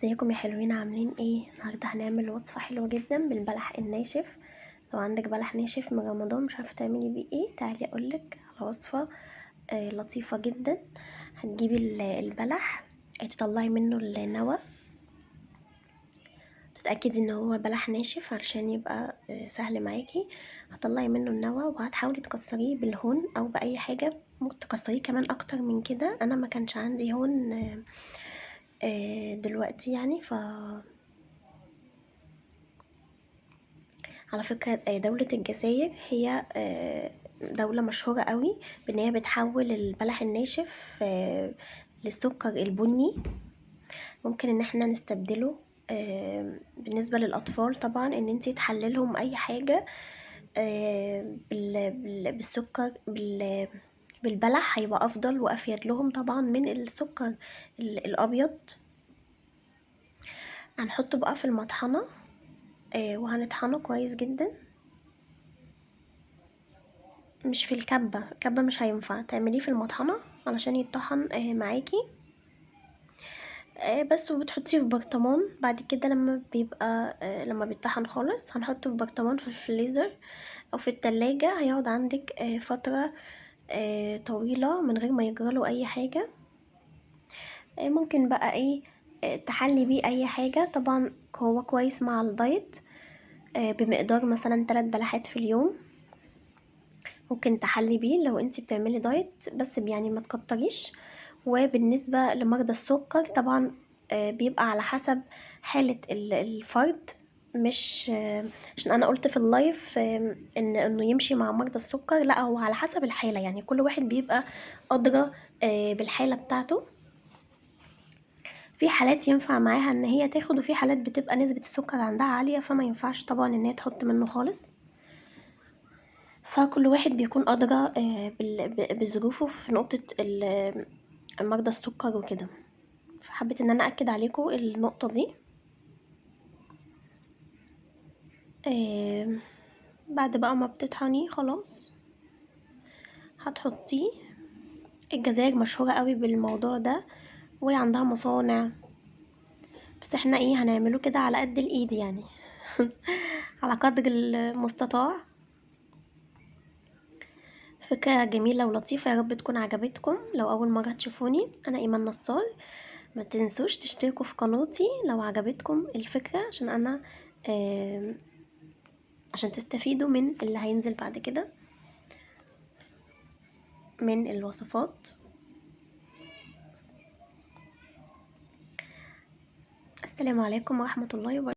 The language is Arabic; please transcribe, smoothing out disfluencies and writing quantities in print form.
ازيكم يا حلوين؟ عاملين ايه؟ النهارده هنعمل وصفه حلوه جدا بالبلح الناشف. لو عندك بلح ناشف من رمضان مش عارفه تعملي بيه ايه، تعالي اقولك على وصفه لطيفه جدا. هتجيبي البلح، تطلعي منه النوى، تتاكدي ان هو بلح ناشف علشان يبقى سهل معاكي. هتطلعي منه النوى وهتحاولي تكسريه بالهون او باي حاجه، ممكن تكسريه كمان اكتر من كده. انا ما كانش عندي هون دلوقتي يعني. على فكرة دولة الجزائر هي دولة مشهورة قوي بان هي بتحول البلح الناشف للسكر البني. ممكن ان احنا نستبدله بالنسبة للأطفال طبعا، ان انتي تحللهم اي حاجة بالسكر بالبلح هيبقى افضل وافيد لهم طبعا من السكر الابيض. هنحطه بقى في المطحنة وهنطحنه كويس جدا، مش في الكبة مش هينفع تعمليه في المطحنة علشان يتطحن معاكي بس. وبتحطيه في برطمان بعد كده لما بيبقى لما بيتطحن خالص هنحطه في برطمان في الفريزر او في التلاجة. هيقعد عندك فترة طويلة من غير ما يجراله اي حاجة. ممكن بقى ايه تحلي بيه اي حاجة. طبعا هو كويس مع الدايت بمقدار مثلا 3 بلحات في اليوم. ممكن تحلي بيه لو انتي بتعملي دايت، بس يعني ما تكتريش. وبالنسبة لمرضى السكر طبعا بيبقى على حسب حالة الفرد، مش عشان انا قلت في اللايف انه يمشي مع مرضى السكر، لا هو على حسب الحالة. يعني كل واحد بيبقى ادرى بالحالة بتاعته. في حالات ينفع معاها ان هي تاخد، وفي حالات بتبقى نسبة السكر عندها عالية فما ينفعش طبعا ان هي تحط منه خالص. فكل واحد بيكون أدرى بظروفه في نقطة مرضى السكر وكده. فحبيت ان انا اكد عليكم النقطة دي. بعد بقى ما بتطحنيه خلاص هتحطيه. الجزائر مشهورة قوي بالموضوع ده وعندها مصانع، بس احنا ايه هنعمله كده على قد الايد يعني على قدر المستطاع. فكرة جميلة ولطيفة، يا رب تكون عجبتكم. لو اول مرة تشوفوني انا ايمان نصار، ما تنسوش تشتركوا في قناتي لو عجبتكم الفكرة، عشان انا عشان تستفيدوا من اللي هينزل بعد كده من الوصفات. السلام عليكم ورحمة الله وبركاته.